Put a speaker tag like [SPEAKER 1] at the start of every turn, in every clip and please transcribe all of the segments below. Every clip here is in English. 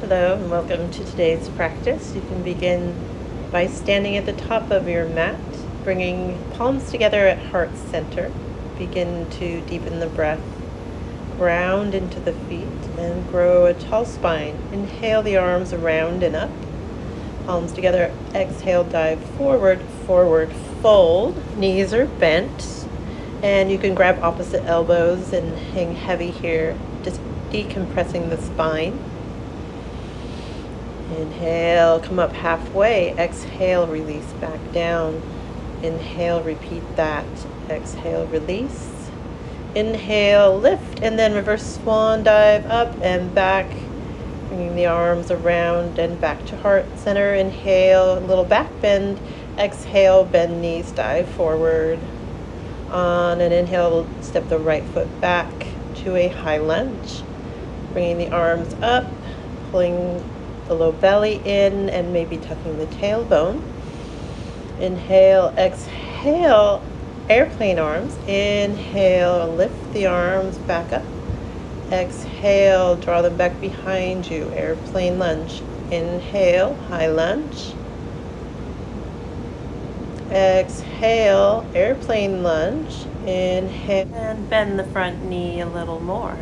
[SPEAKER 1] Hello and welcome to today's practice. You can begin by standing at the top of your mat, bringing palms together at heart center. Begin to deepen the breath, ground into the feet, and grow a tall spine. Inhale the arms around and up, palms together. Exhale, dive forward, forward fold. Knees are bent, and you can grab opposite elbows and hang heavy here, just decompressing the spine. Inhale, come up halfway. Exhale, release back down. Inhale, repeat that. Exhale, release. Inhale, lift, and then reverse swan dive up and back, bringing the arms around and back to heart center. Inhale, a little back bend. Exhale, bend knees, dive forward. On an inhale, step the right foot back to a high lunge, bringing the arms up, pulling the low belly in and maybe tucking the tailbone. Inhale, exhale, airplane arms. Inhale, lift the arms back up. Exhale, draw them back behind you, airplane lunge. Inhale, high lunge. Exhale, airplane lunge. Inhale, and bend the front knee a little more.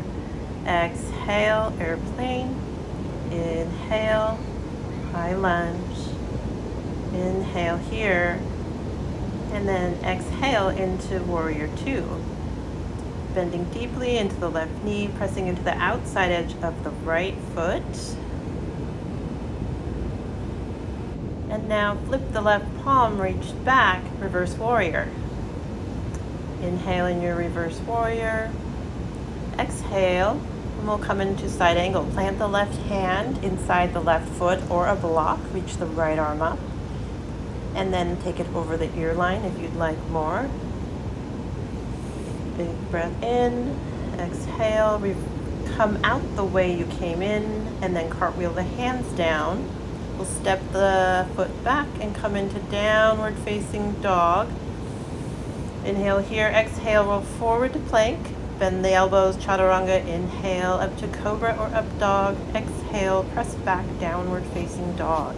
[SPEAKER 1] Exhale, airplane. Inhale, high lunge. Inhale here, and then exhale into warrior two. Bending deeply into the left knee, pressing into the outside edge of the right foot. And now flip the left palm, reach back, reverse warrior. Inhale in your reverse warrior. Exhale. And we'll come into side angle. Plant the left hand inside the left foot or a block. Reach the right arm up. And then take it over the ear line if you'd like more. Big breath in. Exhale. Come out the way you came in. And then cartwheel the hands down. We'll step the foot back and come into downward facing dog. Inhale here. Exhale. Roll forward to plank. Bend the elbows, chaturanga. Inhale, up to cobra or up dog. Exhale, press back, downward facing dog.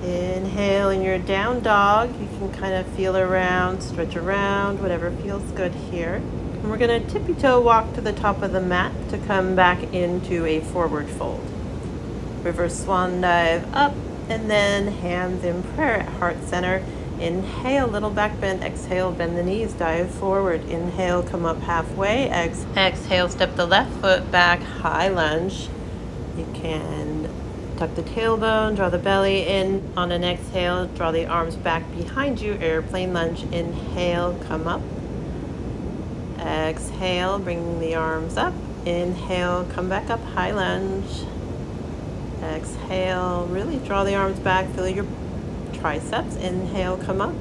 [SPEAKER 1] Inhale in your down dog. You can kind of feel around, stretch around, whatever feels good here. And we're going to tippy toe walk to the top of the mat to come back into a forward fold. Reverse swan dive up, and then hands in prayer at heart center. Inhale, little back bend. Exhale, bend the knees, dive forward. Inhale, come up halfway. Exhale, step the left foot back, high lunge. You can tuck the tailbone, draw the belly in. On an exhale, draw the arms back behind you, airplane lunge. Inhale, come up. Exhale, bring the arms up. Inhale, come back up, high lunge. Exhale, really draw the arms back, feel your triceps. Inhale, come up.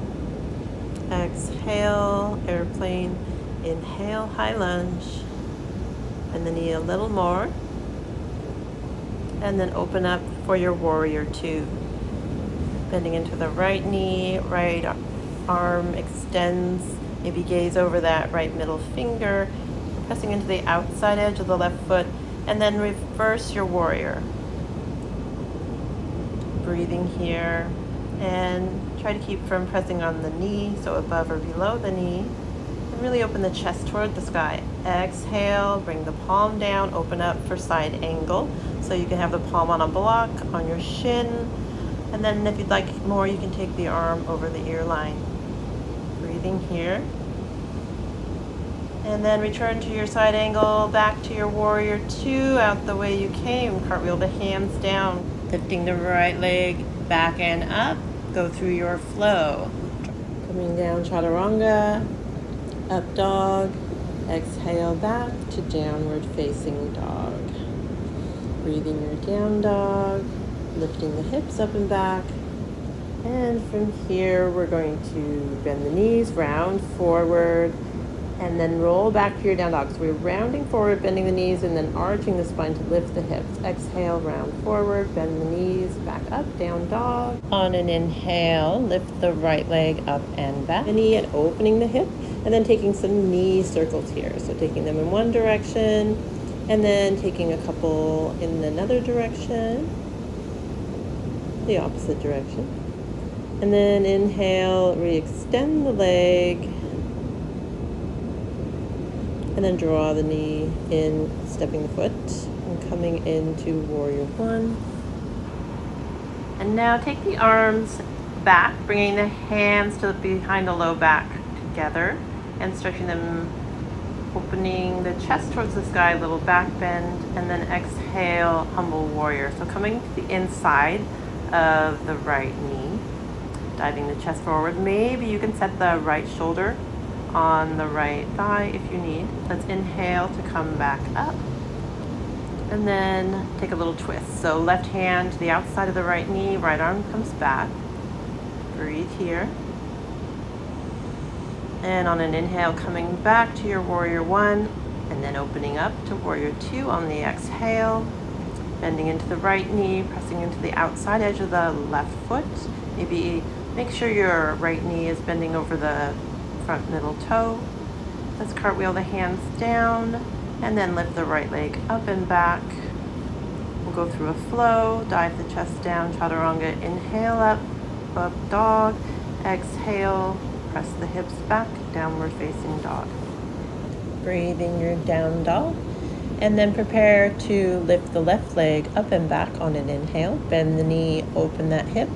[SPEAKER 1] Exhale, airplane. Inhale, high lunge. Bend the knee a little more. And then open up for your warrior two. Bending into the right knee, right arm extends. Maybe gaze over that right middle finger. Pressing into the outside edge of the left foot. And then reverse your warrior. Breathing here. And try to keep from pressing on the knee, so above or below the knee. And really open the chest toward the sky. Exhale, bring the palm down, open up for side angle. So you can have the palm on a block, on your shin. And then if you'd like more, you can take the arm over the ear line. Breathing here. And then return to your side angle, back to your warrior two, out the way you came. Cartwheel the hands down, lifting the right leg back and up. Go through your flow. Coming down, chaturanga, up dog. Exhale back to downward facing dog. Breathing your down dog, lifting the hips up and back. And from here, we're going to bend the knees, round forward, and then roll back to your down dog. So we're rounding forward, bending the knees, and then arching the spine to lift the hips. Exhale, round forward, bend the knees, back up, down dog. On an inhale, lift the right leg up and back. The knee and opening the hip, and then taking some knee circles here. So taking them in one direction, And then taking a couple in another direction, the opposite direction. And then inhale, re-extend the leg. And then draw the knee in, stepping the foot, and coming into Warrior One. And now take the arms back, bringing the hands to behind the low back together and stretching them, opening the chest towards the sky, little back bend, and then exhale, humble warrior. So coming to the inside of the right knee, diving the chest forward. Maybe you can set the right shoulder on the right thigh if you need. Let's inhale to come back up. And then take a little twist. So left hand to the outside of the right knee, right arm comes back. Breathe here. And on an inhale, coming back to your Warrior One, and then opening up to Warrior Two on the exhale. Bending into the right knee, pressing into the outside edge of the left foot. Maybe make sure your right knee is bending over the front middle toe. Let's cartwheel the hands down and then lift the right leg up and back. We'll go through a flow, dive the chest down, chaturanga, inhale up dog, exhale, press the hips back, downward facing dog. Breathing your down dog, and then prepare to lift the left leg up and back on an inhale. Bend the knee, open that hip,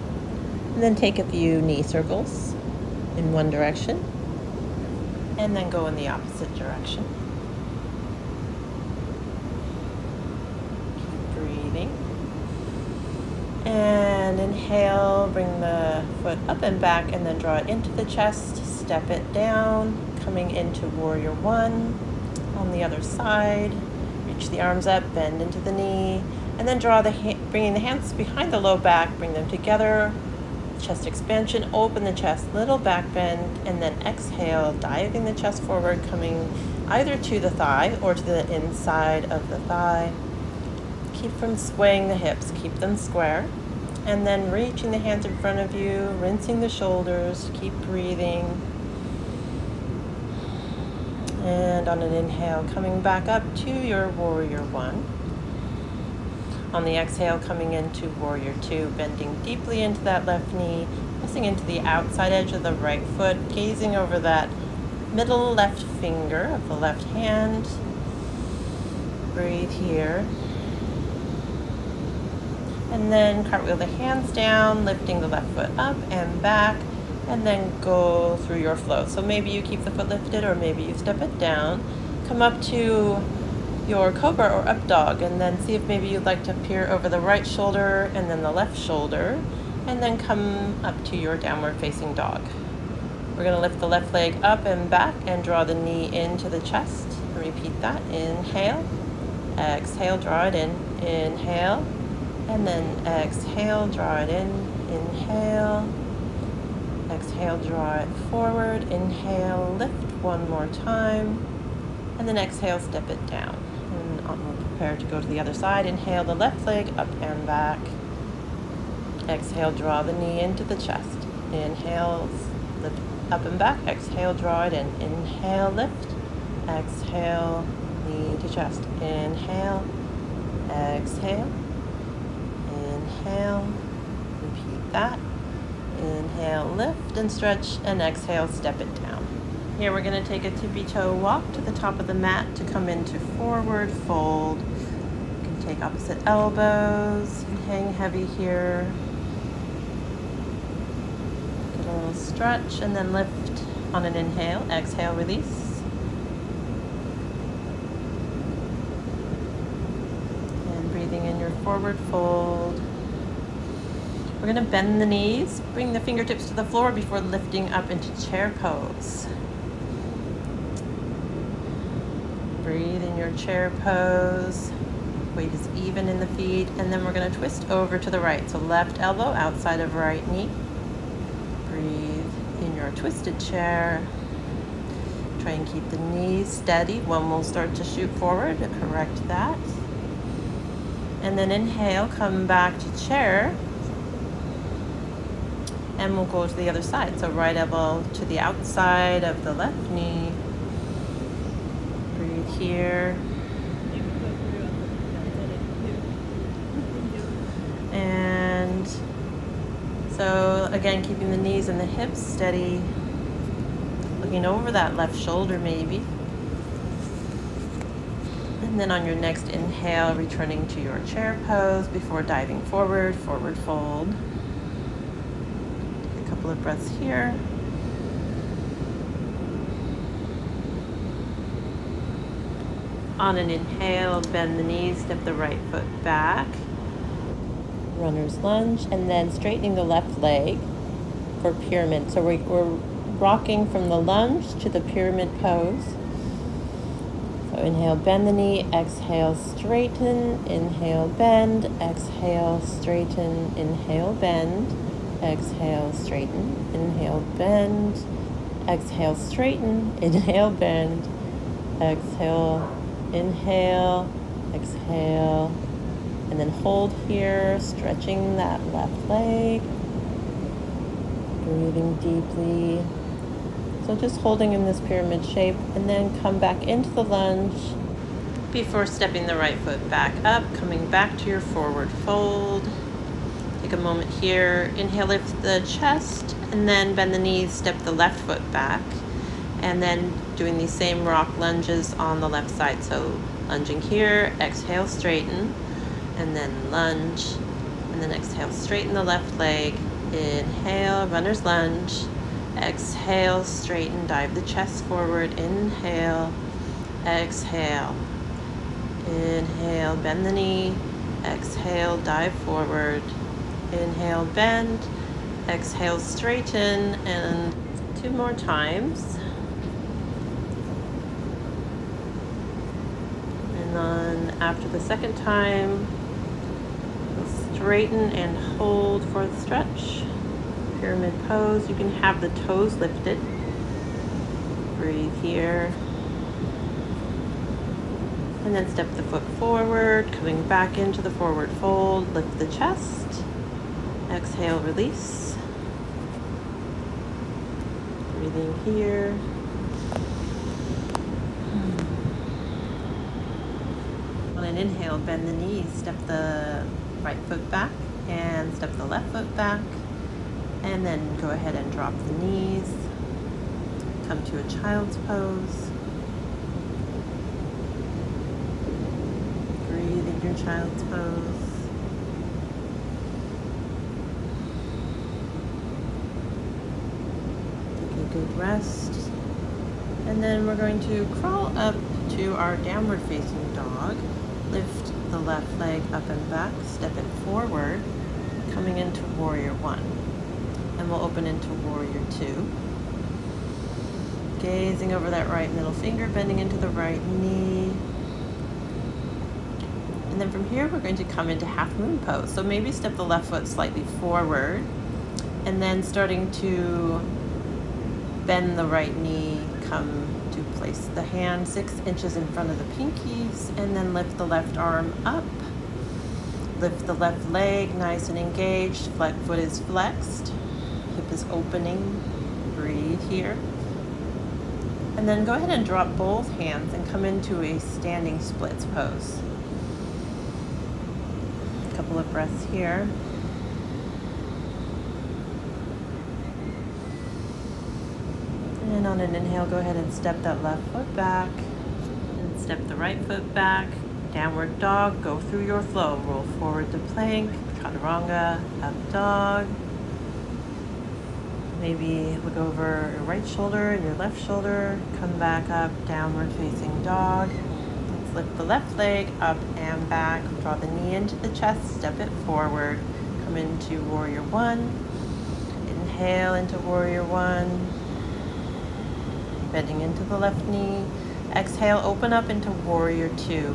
[SPEAKER 1] and then take a few knee circles in one direction, and then go in the opposite direction. Keep breathing. And inhale, bring the foot up and back, and then draw it into the chest, step it down, coming into Warrior One. On the other side, reach the arms up, bend into the knee, and then draw bringing the hands behind the low back, bring them together, chest expansion, open the chest, little back bend, and then exhale, diving the chest forward, coming either to the thigh or to the inside of the thigh. Keep from swaying the hips, keep them square. And then reaching the hands in front of you, rinsing the shoulders, keep breathing. And on an inhale, coming back up to your Warrior One. On the exhale, coming into Warrior Two, bending deeply into that left knee, pressing into the outside edge of the right foot, gazing over that middle left finger of the left hand. Breathe here. And then cartwheel the hands down, lifting the left foot up and back, and then go through your flow. So maybe you keep the foot lifted, or maybe you step it down. Come up to your cobra or up dog, and then see if maybe you'd like to peer over the right shoulder and then the left shoulder, and then come up to your downward facing dog. We're going to lift the left leg up and back and draw the knee into the chest. Repeat that. Inhale, exhale, draw it in. Inhale, and then exhale, draw it in. Inhale, exhale, draw it forward. Inhale, lift one more time, and then exhale, step it down. And we'll prepare to go to the other side. Inhale the left leg up and back. Exhale, draw the knee into the chest. Inhale, lift up and back. Exhale, draw it in. Inhale, lift. Exhale, knee to chest. Inhale, exhale, inhale. Repeat that. Inhale, lift and stretch, and exhale, step it down. Here we're going to take a tippy toe walk to the top of the mat to come into forward fold. You can take opposite elbows and hang heavy here. Get a little stretch and then lift on an inhale. Exhale, release. And breathing in your forward fold. We're going to bend the knees, bring the fingertips to the floor before lifting up into chair pose. Breathe in your chair pose. Weight is even in the feet, and then we're going to twist over to the right. So left elbow outside of right knee. Breathe in your twisted chair. Try and keep the knees steady. One will start to shoot forward to correct that. And then inhale, come back to chair. And we'll go to the other side. So right elbow to the outside of the left knee. Breathe here. again, keeping the knees and the hips steady, looking over that left shoulder maybe. And then on your next inhale, returning to your chair pose before diving forward, forward fold. Take a couple of breaths here. On an inhale, bend the knees, step the right foot back. Runner's lunge, and then straightening the left leg for pyramid. So we're rocking from the lunge to the pyramid pose. So inhale, bend the knee, exhale, straighten, inhale, bend, exhale, straighten, inhale, bend, exhale, straighten, inhale, bend, exhale, straighten, inhale, bend, exhale, inhale, exhale, and then hold here, stretching that left leg, breathing deeply. So just holding in this pyramid shape, and then come back into the lunge before stepping the right foot back up, coming back to your forward fold. Take a moment here, inhale, lift the chest, and then bend the knees, step the left foot back, and then doing these same rock lunges on the left side. So lunging here, exhale, straighten, and then lunge, and then exhale, straighten the left leg, inhale, runner's lunge, exhale, straighten, dive the chest forward, inhale, exhale, inhale, bend the knee, exhale, dive forward, inhale, bend, exhale, straighten, and 2 more times. And then after the second time, straighten and hold for the stretch. Pyramid pose. You can have the toes lifted. Breathe here. And then step the foot forward, coming back into the forward fold. Lift the chest. Exhale, release. Breathing here. On an inhale, bend the knees, step the right foot back and step the left foot back, and then go ahead and drop the knees. Come to a child's pose. Breathe in your child's pose. Take a good rest. And then we're going to crawl up to our downward facing dog. Lift the left leg up and back, step it forward, coming into warrior 1. And we'll open into warrior 2. Gazing over that right middle finger, bending into the right knee. And then from here, we're going to come into half moon pose. So maybe step the left foot slightly forward, and then starting to bend the right knee, come to place the hand 6 inches in front of the pinkies, and then lift the left arm up. Lift the left leg, nice and engaged. Flat foot is flexed. Hip is opening. Breathe here. And then go ahead and drop both hands and come into a standing splits pose. A couple of breaths here. And on an inhale, go ahead and step that left foot back and step the right foot back. Downward dog, go through your flow. Roll forward to plank, chaturanga, up dog. Maybe look over your right shoulder and your left shoulder. Come back up, downward facing dog. Let's lift the left leg up and back. Draw the knee into the chest, step it forward. Come into warrior 1. Inhale into warrior 1. Bending into the left knee. Exhale, open up into warrior 2.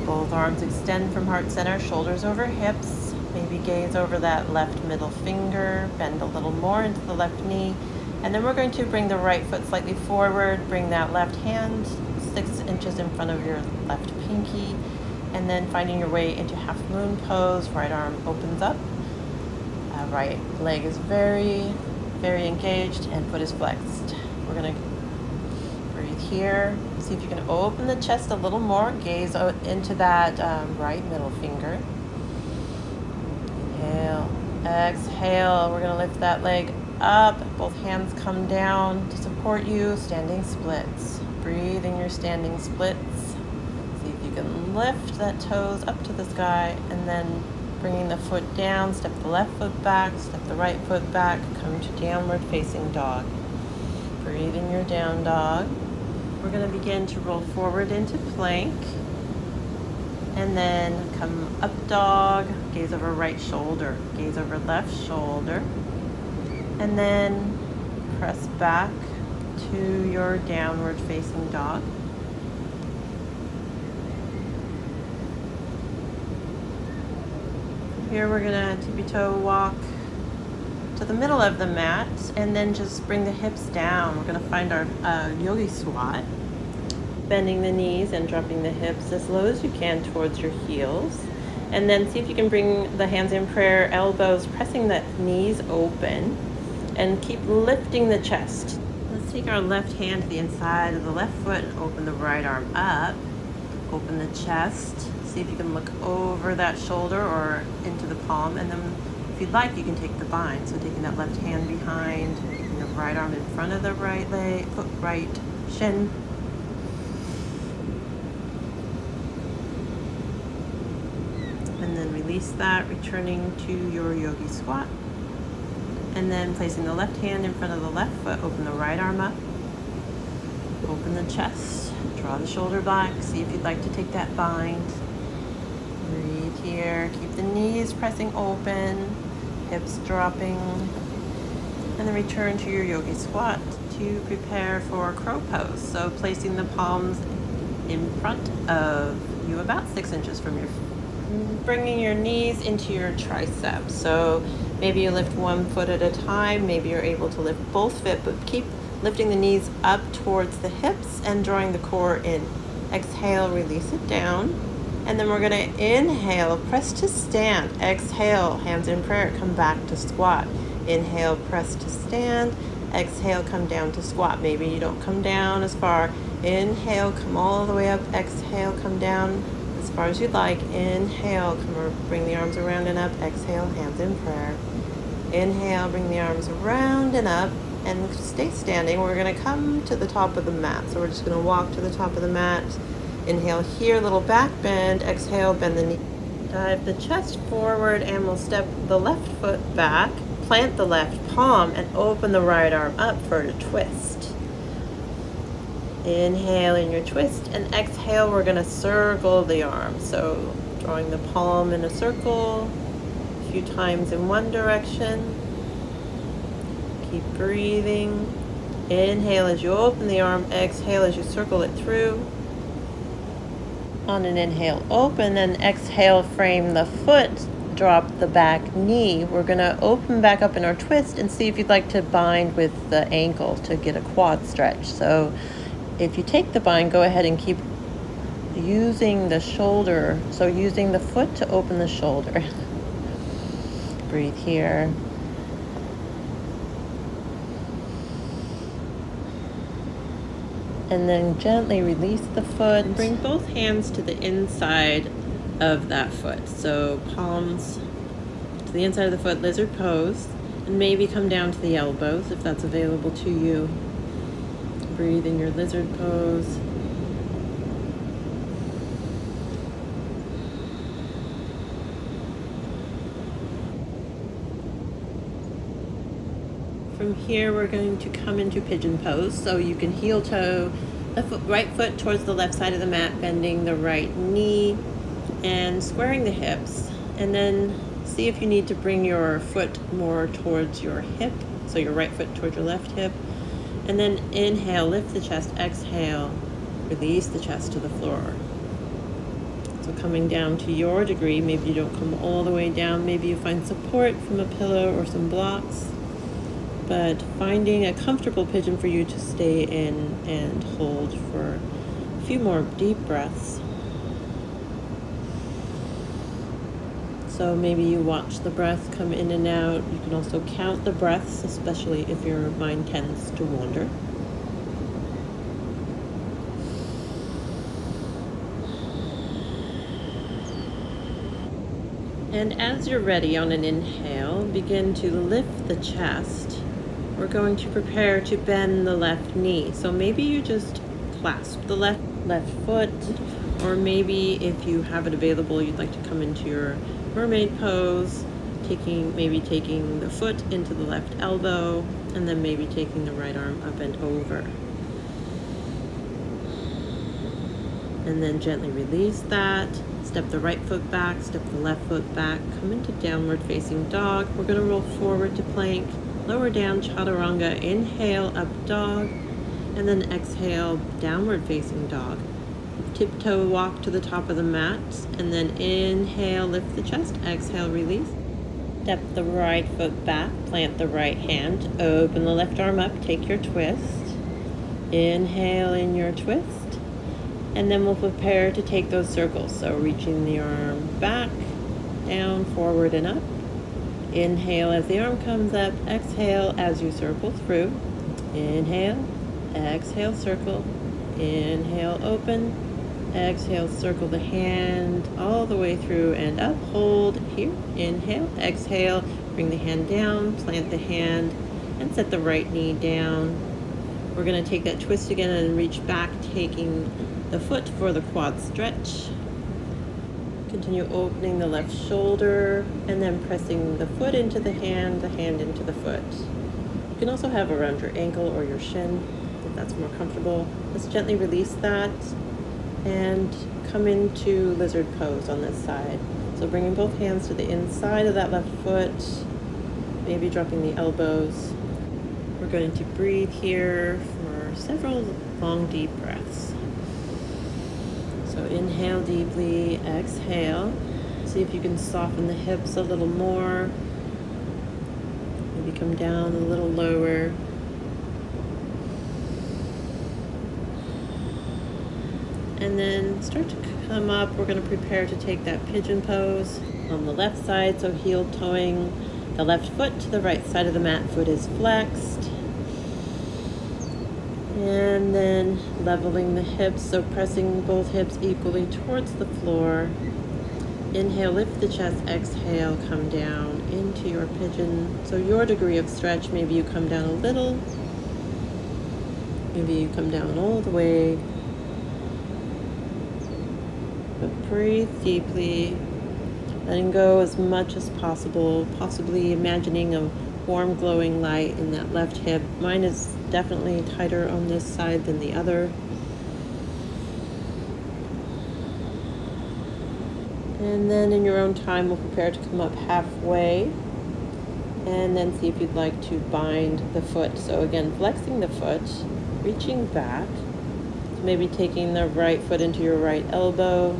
[SPEAKER 1] Both arms extend from heart center, shoulders over hips. Maybe gaze over that left middle finger. Bend a little more into the left knee. And then we're going to bring the right foot slightly forward. Bring that left hand 6 inches in front of your left pinky. And then finding your way into half moon pose. Right arm opens up. Right leg is very, very engaged, and foot is flexed. We're going to breathe here. See if you can open the chest a little more. Gaze out into that right middle finger. Inhale. Exhale, we're going to lift that leg up. Both hands come down to support you. Standing splits. Breathe in your standing splits. See if you can lift that toes up to the sky, and then bringing the foot down. Step the left foot back, step the right foot back. Come to downward facing dog. Breathe in your down dog. We're going to begin to roll forward into plank. And then come up dog, gaze over right shoulder, gaze over left shoulder. And then press back to your downward facing dog. Here we're gonna tippy-toe walk to the middle of the mat and then just bring the hips down. We're gonna find our yogi squat. Bending the knees and dropping the hips as low as you can towards your heels. And then see if you can bring the hands in prayer, elbows, pressing the knees open, and keep lifting the chest. Let's take our left hand to the inside of the left foot and open the right arm up. Open the chest. See if you can look over that shoulder or into the palm. And then if you'd like, you can take the bind. So taking that left hand behind, taking the right arm in front of the right leg, foot, right shin. And then release that, returning to your yogi squat. And then placing the left hand in front of the left foot, open the right arm up. Open the chest, draw the shoulder back. See if you'd like to take that bind. Breathe here, keep the knees pressing open, hips dropping. And then return to your yogi squat to prepare for crow pose. So placing the palms in front of you about 6 inches from your bringing your knees into your triceps. So maybe you lift one foot at a time, maybe you're able to lift both feet, but keep lifting the knees up towards the hips and drawing the core in. Exhale, release it down. And then we're gonna inhale, press to stand. Exhale, hands in prayer, come back to squat. Inhale, press to stand. Exhale, come down to squat. Maybe you don't come down as far. Inhale, come all the way up. Exhale, come down as far as you'd like. Inhale, bring the arms around and up. Exhale, hands in prayer. Inhale, bring the arms around and up and stay standing. We're gonna come to the top of the mat. So we're just gonna walk to the top of the mat. Inhale here, little back bend. Exhale, bend the knee. Dive the chest forward and we'll step the left foot back, plant the left palm and open the right arm up for a twist. Inhale in your twist and exhale, we're gonna circle the arm. So drawing the palm in a circle, a few times in one direction. Keep breathing. Inhale as you open the arm, exhale as you circle it through. On an inhale, open, and exhale, frame the foot, drop the back knee. We're gonna open back up in our twist and see if you'd like to bind with the ankle to get a quad stretch. So if you take the bind, go ahead and keep using the shoulder, so using the foot to open the shoulder. Breathe here. And then gently release the foot. And bring both hands to the inside of that foot. So palms to the inside of the foot, lizard pose. And maybe come down to the elbows if that's available to you. Breathe in your lizard pose. From here, we're going to come into pigeon pose. So you can heel toe the right foot towards the left side of the mat, bending the right knee and squaring the hips. And then see if you need to bring your foot more towards your hip. So your right foot towards your left hip. And then inhale, lift the chest, exhale, release the chest to the floor. So coming down to your degree, maybe you don't come all the way down, maybe you find support from a pillow or some blocks, but finding a comfortable pigeon for you to stay in and hold for a few more deep breaths. So maybe you watch the breath come in and out. You can also count the breaths, especially if your mind tends to wander. And as you're ready on an inhale, begin to lift the chest. We're going to prepare to bend the left knee. So maybe you just clasp the left foot, or maybe if you have it available, you'd like to come into your mermaid pose, maybe taking the foot into the left elbow, and then maybe taking the right arm up and over. And then gently release that. Step the right foot back, step the left foot back, come into downward facing dog. We're going to roll forward to plank, lower down chaturanga, inhale up dog, and then exhale downward facing dog. Tiptoe walk to the top of the mat, and then inhale, lift the chest, exhale, release. Step the right foot back, plant the right hand, open the left arm up, take your twist. Inhale in your twist. And then we'll prepare to take those circles. So reaching the arm back, down, forward, and up. Inhale as the arm comes up. Exhale as you circle through. Inhale, exhale, circle. Inhale, open. Exhale, circle the hand all the way through and up. Hold here. Inhale, exhale. Bring the hand down, plant the hand, and set the right knee down. We're going to take that twist again and reach back, taking the foot for the quad stretch. Continue opening the left shoulder and then pressing the foot into the hand into the foot. You can also have around your ankle or your shin if that's more comfortable. Just gently release that and come into lizard pose on this side. So bringing both hands to the inside of that left foot, maybe dropping the elbows. We're going to breathe here for several long, deep breaths. So inhale deeply, exhale. See if you can soften the hips a little more. Maybe come down a little lower. And then start to come up. We're going to prepare to take that pigeon pose on the left side. So heel toeing the left foot to the right side of the mat. Foot is flexed. And then leveling the hips, so pressing both hips equally towards the floor. Inhale, lift the chest, exhale, come down into your pigeon. So your degree of stretch, maybe you come down a little, maybe you come down all the way. But breathe deeply, letting go as much as possible, possibly imagining a warm glowing light in that left hip. Mine is definitely tighter on this side than the other. And then in your own time, we'll prepare to come up halfway and then see if you'd like to bind the foot. So again, flexing the foot, reaching back, so maybe taking the right foot into your right elbow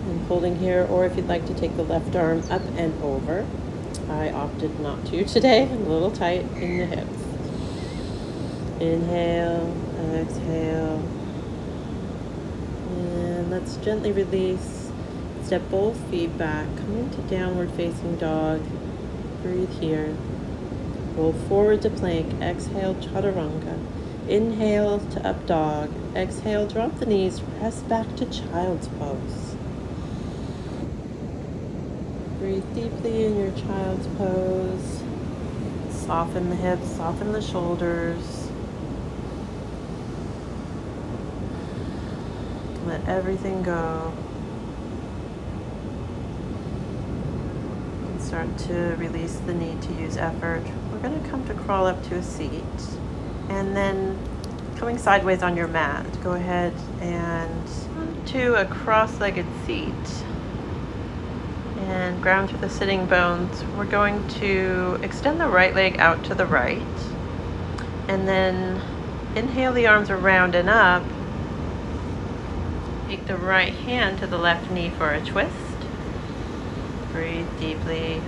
[SPEAKER 1] and holding here, or if you'd like to take the left arm up and over. I opted not to today. I'm a little tight in the hips. Inhale, exhale. And let's gently release. Step both feet back. Come into downward facing dog. Breathe here. Roll forward to plank. Exhale, chaturanga. Inhale to up dog. Exhale, drop the knees. Press back to child's pose. Breathe deeply in your child's pose. Soften the hips, soften the shoulders. Let everything go. And start to release the need to use effort. We're going to come to crawl up to a seat. And then coming sideways on your mat, go ahead and to a cross-legged seat. And ground through the sitting bones. We're going to extend the right leg out to the right. And then inhale the arms around and up. Take the right hand to the left knee for a twist. Breathe deeply.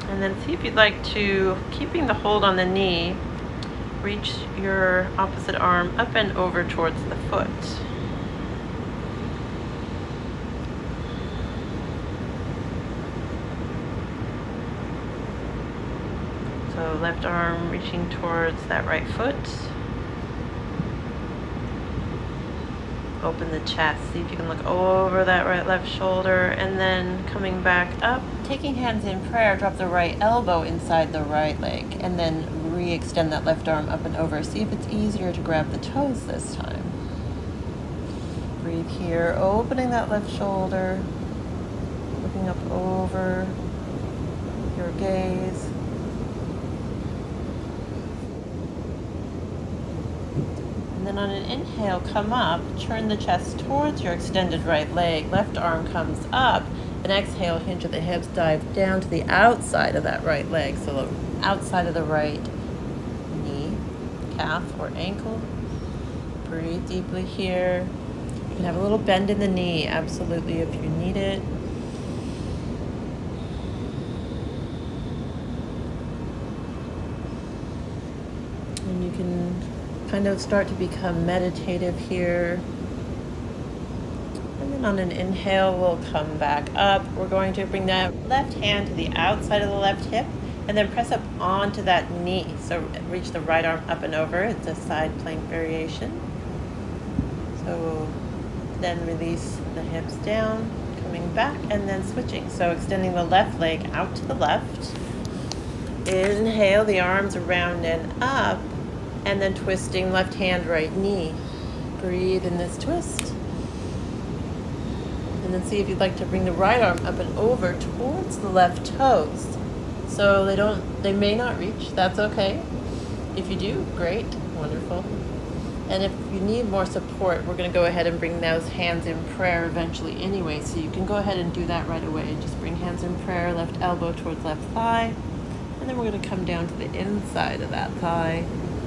[SPEAKER 1] And then see if you'd like to, keeping the hold on the knee, reach your opposite arm up and over towards the foot. So left arm reaching towards that right foot. open the chest. See if you can look over that right left shoulder, and then coming back up, taking hands in prayer, drop the right elbow inside the right leg, and then re-extend that left arm up and over. See if it's easier to grab the toes this time. Breathe here, opening that left shoulder, looking up over your gaze. And then on an inhale, come up, turn the chest towards your extended right leg, left arm comes up, and exhale, hinge at the hips, dive down to the outside of that right leg, so the outside of the right knee, calf, or ankle. Breathe deeply here. You can have a little bend in the knee, absolutely, if you need it. And you can kind of start to become meditative here. And then on an inhale, we'll come back up. We're going to bring that left hand to the outside of the left hip and then press up onto that knee. So reach the right arm up and over. It's a side plank variation. So we'll then release the hips down, coming back, and then switching. So extending the left leg out to the left. Inhale, the arms around and up. And then twisting left hand, right knee. Breathe in this twist. And then see if you'd like to bring the right arm up and over towards the left toes. So they may not reach, that's okay. If you do, great, wonderful. And if you need more support, we're gonna go ahead and bring those hands in prayer eventually anyway. So you can go ahead and do that right away. Just bring hands in prayer, left elbow towards left thigh. And then we're gonna come down to the inside of that thigh.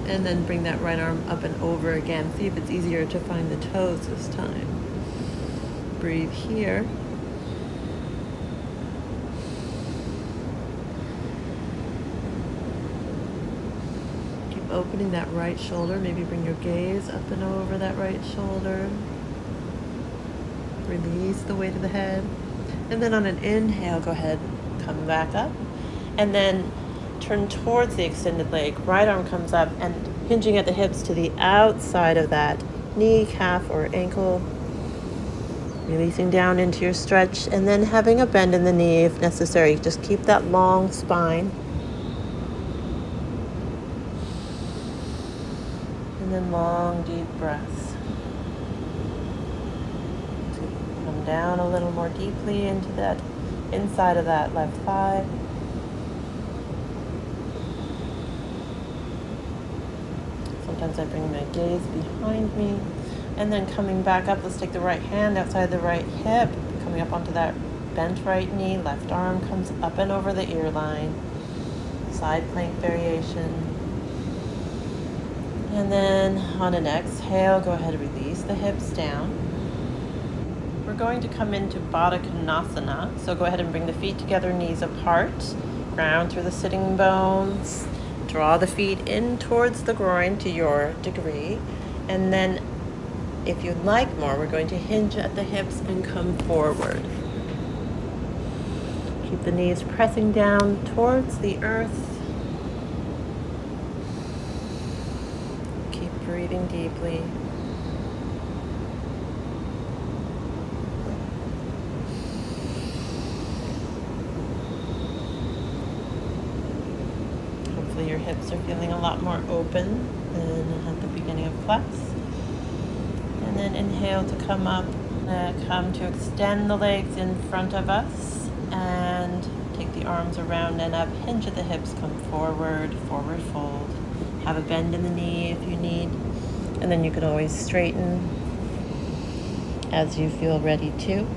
[SPEAKER 1] And then bring that right arm up and over again. See if it's easier to find the toes this time. Breathe here. Keep opening that right shoulder. Maybe bring your gaze up and over that right shoulder. Release the weight of the head. And then on an inhale, go ahead, come back up. And then turn towards the extended leg. Right arm comes up and hinging at the hips to the outside of that knee, calf, or ankle. Releasing down into your stretch and then having a bend in the knee if necessary. Just keep that long spine. And then long, deep breaths. Come down a little more deeply into that inside of that left thigh. Sometimes I bring my gaze behind me. And then coming back up, let's take the right hand outside the right hip, coming up onto that bent right knee, left arm comes up and over the ear line. Side plank variation. And then on an exhale, go ahead and release the hips down. We're going to come into Badaknasana. So go ahead and bring the feet together, knees apart, ground through the sitting bones. Draw the feet in towards the groin to your degree. And then if you'd like more, we're going to hinge at the hips and come forward. Keep the knees pressing down towards the earth. Keep breathing deeply. Your hips are feeling a lot more open than at the beginning of class. And then inhale to come up, come to extend the legs in front of us and take the arms around and up, hinge at the hips, come forward, forward fold. Have a bend in the knee if you need. And then you can always straighten as you feel ready to.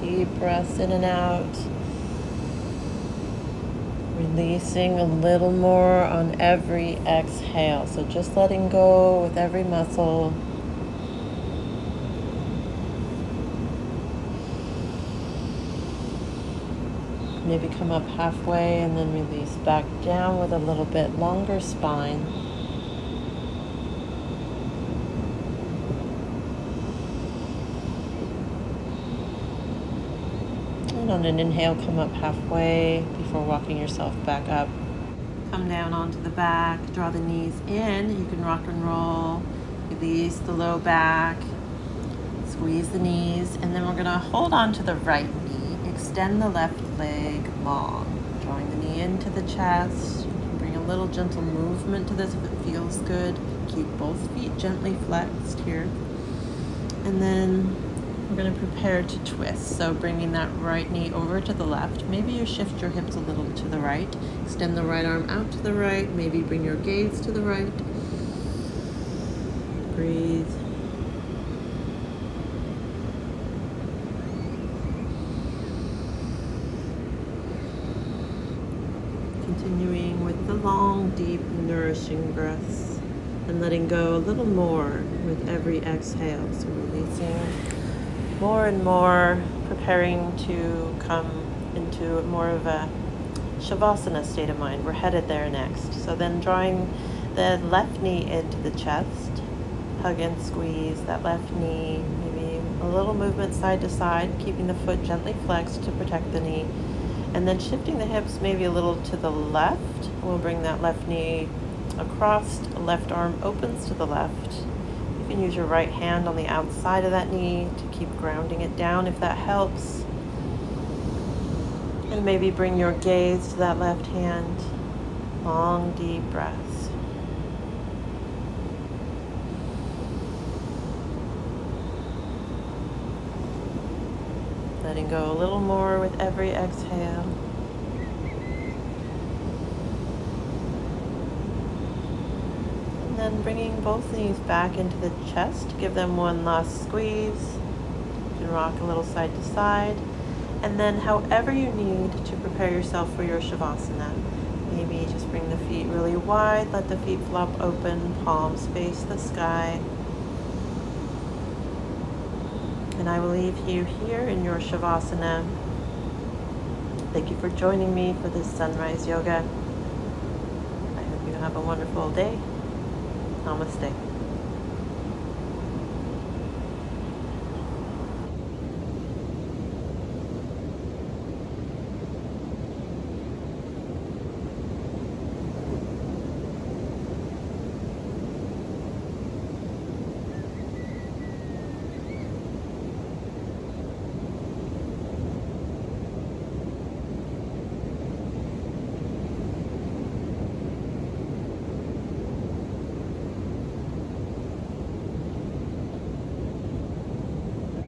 [SPEAKER 1] Deep breaths in and out. Releasing a little more on every exhale. So just letting go with every muscle. Maybe come up halfway and then release back down with a little bit longer spine. And on an inhale, come up halfway before walking yourself back up. Come down onto the back, draw the knees in. You can rock and roll, release the low back, squeeze the knees, and then we're gonna hold on to the right knee, extend the left leg long, drawing the knee into the chest. You can bring a little gentle movement to this if it feels good. Keep both feet gently flexed here. And then we're going to prepare to twist. So bringing that right knee over to the left. Maybe you shift your hips a little to the right. Extend the right arm out to the right. Maybe bring your gaze to the right. Breathe. Continuing with the long, deep, nourishing breaths. And letting go a little more with every exhale. So releasing more and more, preparing to come into more of a Shavasana state of mind. We're headed there next. So then drawing the left knee into the chest, hug and squeeze that left knee, maybe a little movement side to side, keeping the foot gently flexed to protect the knee. And then shifting the hips maybe a little to the left. We'll bring that left knee across, left arm opens to the left. You can use your right hand on the outside of that knee to keep grounding it down if that helps. And maybe bring your gaze to that left hand. Long, deep breaths. Letting go a little more with every exhale. And then bringing both knees back into the chest. Give them one last squeeze. You can rock a little side to side. And then however you need to prepare yourself for your Shavasana. Maybe just bring the feet really wide. Let the feet flop open. Palms face the sky. And I will leave you here in your Shavasana. Thank you for joining me for this sunrise yoga. I hope you have a wonderful day. Namaste.